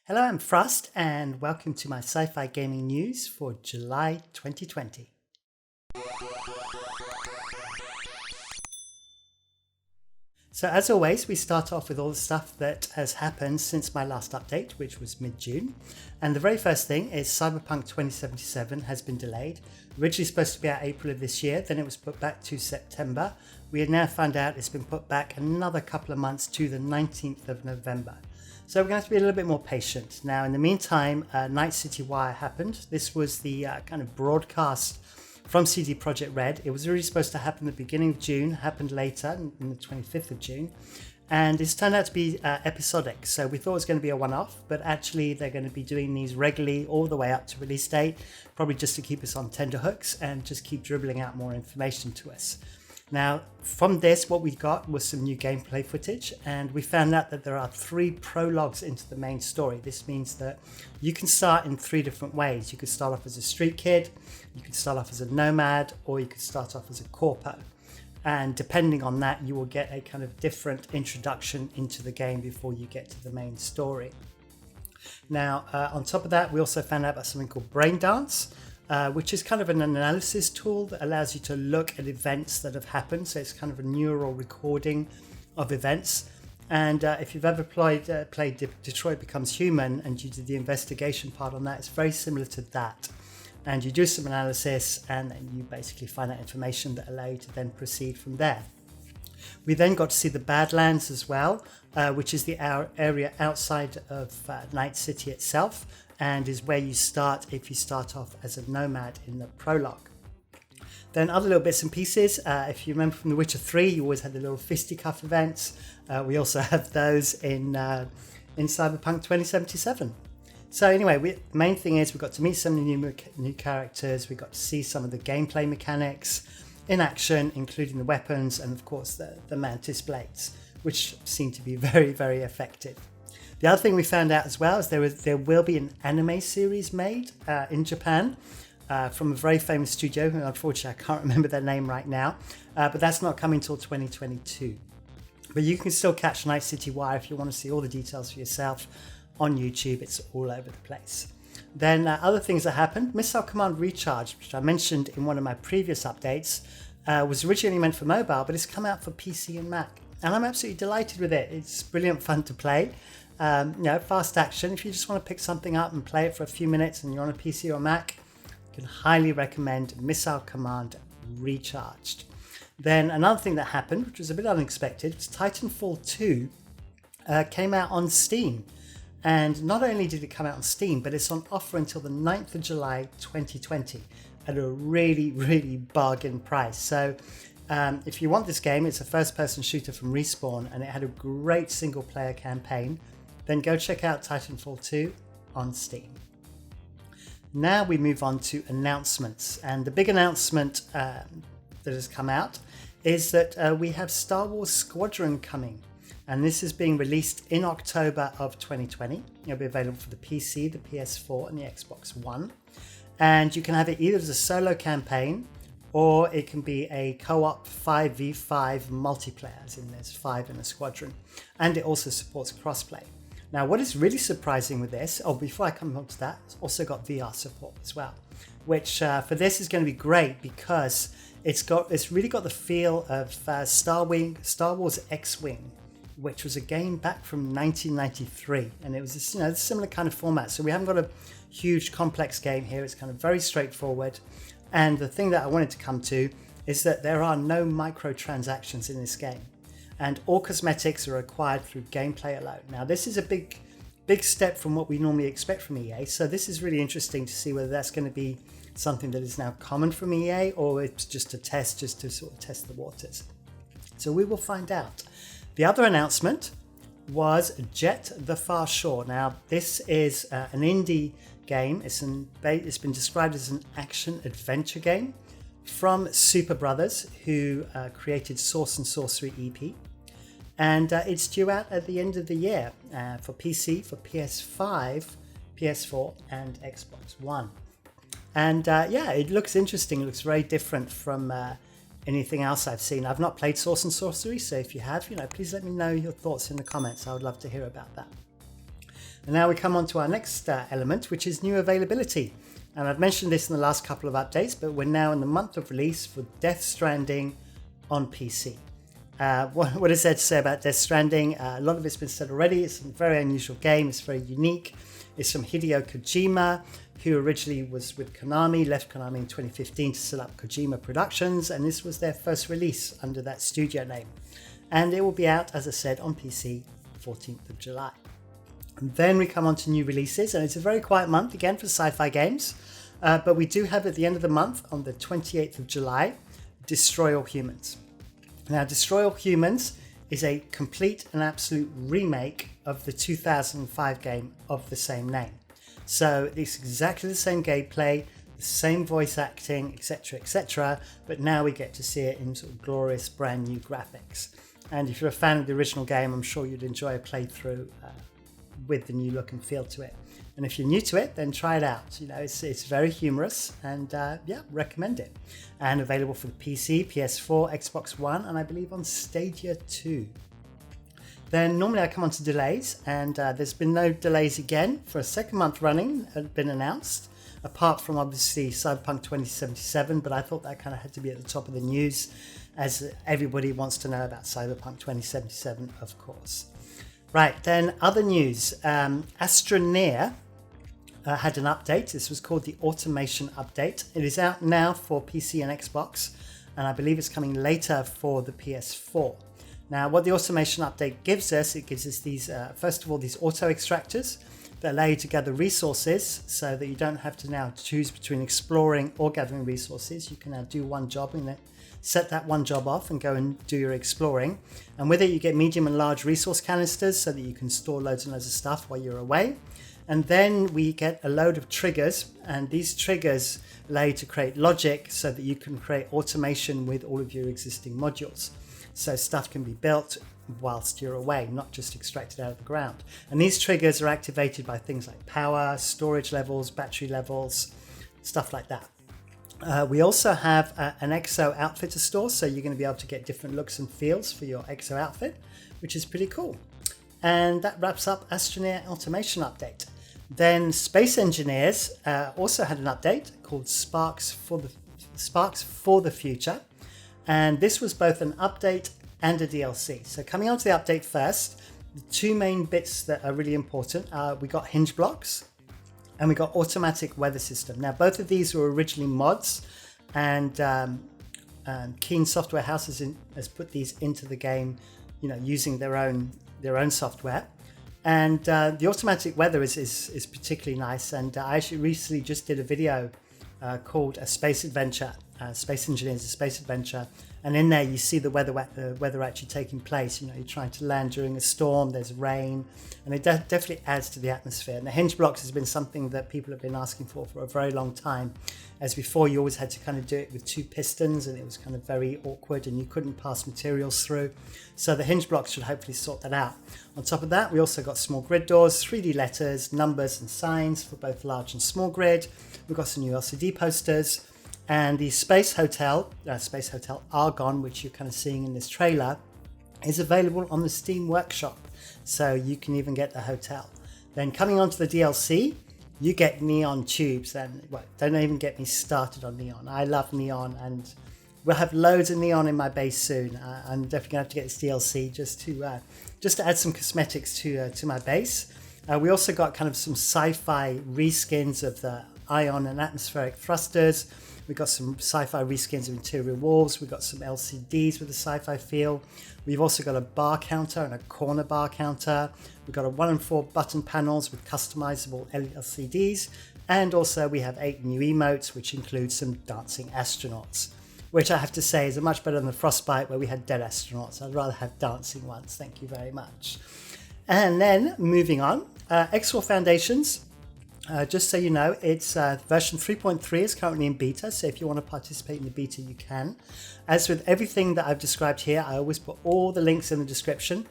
Hello, I'm Frost, and welcome to my sci-fi gaming news for July 2020. So as always, we start off with all the stuff that has happened since my last update, which was mid-June. And the very first thing is Cyberpunk 2077 has been delayed. Originally supposed to be out April of this year, then it was put back to September. We have now found out it's been put back another couple of months to the 19th of November. So we're going to have to be a little bit more patient. Now, in the meantime, Night City Wire happened. This was the kind of broadcast from CD Projekt Red. It was really supposed to happen at the beginning of June, happened later, on the 25th of June. And it's turned out to be episodic. So we thought it was going to be a one-off, but actually they're going to be doing these regularly all the way up to release date, probably just to keep us on tenterhooks and just keep dribbling out more information to us. Now, from this, what we got was some new gameplay footage, and we found out that there are 3 prologues into the main story. This means that you can start in 3 different ways. You could start off as a street kid, you could start off as a nomad, or you could start off as a corpo. And depending on that, you will get a kind of different introduction into the game before you get to the main story. Now, on top of that, we also found out about something called Brain Dance, which is kind of an analysis tool that allows you to look at events that have happened. So it's kind of a neural recording of events. And if you've ever played Detroit Becomes Human and you did the investigation part on that, it's very similar to that. And you do some analysis and then you basically find out information that allow you to then proceed from there. We then got to see the Badlands as well, which is the area outside of Night City itself, and is where you start if you start off as a nomad in the prologue. Then other little bits and pieces, if you remember from The Witcher 3, you always had the little fisticuff events. We also have those in Cyberpunk 2077. So anyway, the main thing is we got to meet some new characters, we got to see some of the gameplay mechanics in action, including the weapons and of course the mantis blades, which seem to be very, very effective. The other thing we found out as well is there will be an anime series made in Japan from a very famous studio, who unfortunately I can't remember their name right now, but that's not coming till 2022. But you can still catch Night City Wire if you want to see all the details for yourself on YouTube. It's all over the place. Then other things that happened, Missile Command Recharge, which I mentioned in one of my previous updates, was originally meant for mobile, but it's come out for PC and Mac. And I'm absolutely delighted with it. It's brilliant fun to play. Fast action. If you just want to pick something up and play it for a few minutes and you're on a PC or Mac, I can highly recommend Missile Command Recharged. Then another thing that happened, which was a bit unexpected, was Titanfall 2 came out on Steam. And not only did it come out on Steam, but it's on offer until the 9th of July 2020 at a really, really bargain price. So if you want this game, it's a first-person shooter from Respawn, and it had a great single-player campaign. Then go check out Titanfall 2 on Steam. Now we move on to announcements. And the big announcement that has come out is that we have Star Wars Squadron coming. And this is being released in October of 2020. It'll be available for the PC, the PS4 and the Xbox One. And you can have it either as a solo campaign or it can be a co-op 5v5 multiplayer, as in there's 5 in a squadron. And it also supports crossplay. Now, what is really surprising with this, before I come on to that, it's also got VR support as well, which for this is going to be great because it's really got the feel of Star Wars X-Wing, which was a game back from 1993, and it was a similar kind of format. So we haven't got a huge complex game here. It's kind of very straightforward. And the thing that I wanted to come to is that there are no microtransactions in this game. And all cosmetics are acquired through gameplay alone. Now, this is a big step from what we normally expect from EA. So this is really interesting to see whether that's going to be something that is now common from EA or it's just a test, just to sort of test the waters. So we will find out. The other announcement was JETT The Far Shore. Now, this is an indie game. It's been described as an action-adventure game from Superbrothers, who created Source and Sorcery EP. And it's due out at the end of the year for PC, for PS5, PS4 and Xbox One. And it looks interesting. It looks very different from anything else I've seen. I've not played Source and Sorcery, so if you have, please let me know your thoughts in the comments. I would love to hear about that. And now we come on to our next element, which is new availability. And I've mentioned this in the last couple of updates, but we're now in the month of release for Death Stranding on PC. What is there to say about Death Stranding? A lot of it's been said already. It's a very unusual game. It's very unique. It's from Hideo Kojima, who originally was with Konami, left Konami in 2015 to set up Kojima Productions, and this was their first release under that studio name. And it will be out, as I said, on PC 14th of July. And then we come on to new releases, and it's a very quiet month again for sci-fi games, but we do have at the end of the month, on the 28th of July, Destroy All Humans. Now, Destroy All Humans is a complete and absolute remake of the 2005 game of the same name. So it's exactly the same gameplay, the same voice acting, etc., but now we get to see it in sort of glorious brand new graphics. And if you're a fan of the original game, I'm sure you'd enjoy a playthrough with the new look and feel to it. And if you're new to it, then try it out. It's very humorous, and recommend it. And available for the PC, PS4, Xbox One, and I believe on Stadia too. Then normally I come on to delays, and there's been no delays again for a second month running had been announced, apart from obviously Cyberpunk 2077, but I thought that kind of had to be at the top of the news, as everybody wants to know about Cyberpunk 2077, of course. Right, then other news. Astroneer had an update. This was called the Automation Update. It is out now for PC and Xbox, and I believe it's coming later for the PS4. Now, what the Automation Update gives us, it gives us these, first of all, these auto extractors that allow you to gather resources so that you don't have to now choose between exploring or gathering resources. You can now do one job in it, set that one job off and go and do your exploring. And with it, you get medium and large resource canisters so that you can store loads and loads of stuff while you're away. And then we get a load of triggers, and these triggers allow you to create logic so that you can create automation with all of your existing modules. So stuff can be built whilst you're away, not just extracted out of the ground. And these triggers are activated by things like power, storage levels, battery levels, stuff like that. We also have an EXO outfitter store, so you're going to be able to get different looks and feels for your EXO outfit, which is pretty cool. And that wraps up Astroneer Automation Update. Then Space Engineers also had an update called Sparks for the Future, and this was both an update and a DLC. So coming on to the update first, the two main bits that are really important, we got hinge blocks and we got automatic weather system. Now both of these were originally mods, and Keen Software House has put these into the game, using their own software. And the automatic weather is particularly nice, and I actually recently just did a video called A Space Adventure, Space Engineers, A Space Adventure, and in there you see the weather actually taking place. You're trying to land during a storm, there's rain, and it definitely adds to the atmosphere. And the hinge blocks has been something that people have been asking for a very long time, as before you always had to kind of do it with two pistons, and it was kind of very awkward and you couldn't pass materials through. So the hinge blocks should hopefully sort that out. On top of that, we also got small grid doors, 3D letters, numbers and signs for both large and small grid. We've got some new LCD posters, and the Space Hotel Argon, which you're kind of seeing in this trailer, is available on the Steam Workshop, so you can even get the hotel. Then coming on to the DLC, you get neon tubes, and don't even get me started on neon. I love neon, and we'll have loads of neon in my base soon. I'm definitely gonna have to get this DLC just to add some cosmetics to my base. We also got kind of some sci-fi reskins of the ion and atmospheric thrusters. We got some sci-fi reskins of interior walls. We've got some LCDs with a sci-fi feel. We've also got a bar counter and a corner bar counter. We've got a 1 and 4 button panels with customizable LCDs. And also we have 8 new emotes, which include some dancing astronauts, which I have to say is much better than the Frostbite where we had dead astronauts. I'd rather have dancing ones. Thank you very much. And then moving on, X4 Foundations. Just so you know, it's version 3.3 is currently in beta, so if you want to participate in the beta, you can. As with everything that I've described here, I always put all the links in the description,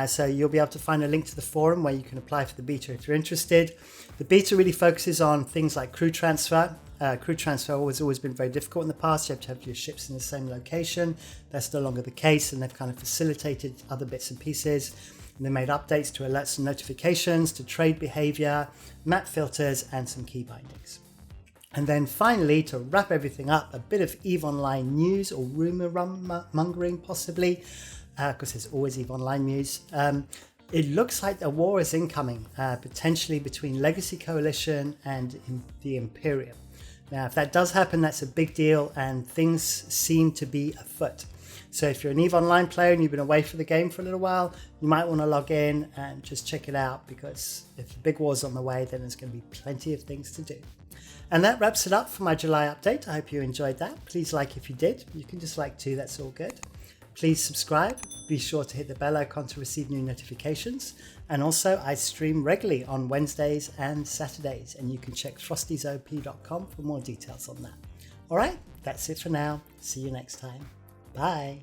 so you'll be able to find a link to the forum where you can apply for the beta if you're interested. The beta really focuses on things like crew transfer. Crew transfer has always been very difficult in the past. You have to have your ships in the same location. That's no longer the case, and they've kind of facilitated other bits and pieces. And they made updates to alerts and notifications, to trade behavior, map filters, and some key bindings. And then finally, to wrap everything up, a bit of EVE Online news or rumor mongering possibly, because there's always EVE Online news. It looks like a war is incoming, potentially between Legacy Coalition and the Imperium. Now, if that does happen, that's a big deal, and things seem to be afoot. So if you're an EVE Online player and you've been away from the game for a little while, you might want to log in and just check it out, because if the big war's on the way, then there's going to be plenty of things to do. And that wraps it up for my July update. I hope you enjoyed that. Please like if you did. You can just like too, that's all good. Please subscribe. Be sure to hit the bell icon to receive new notifications. And also, I stream regularly on Wednesdays and Saturdays, and you can check frostysop.com for more details on that. All right, that's it for now. See you next time. Bye.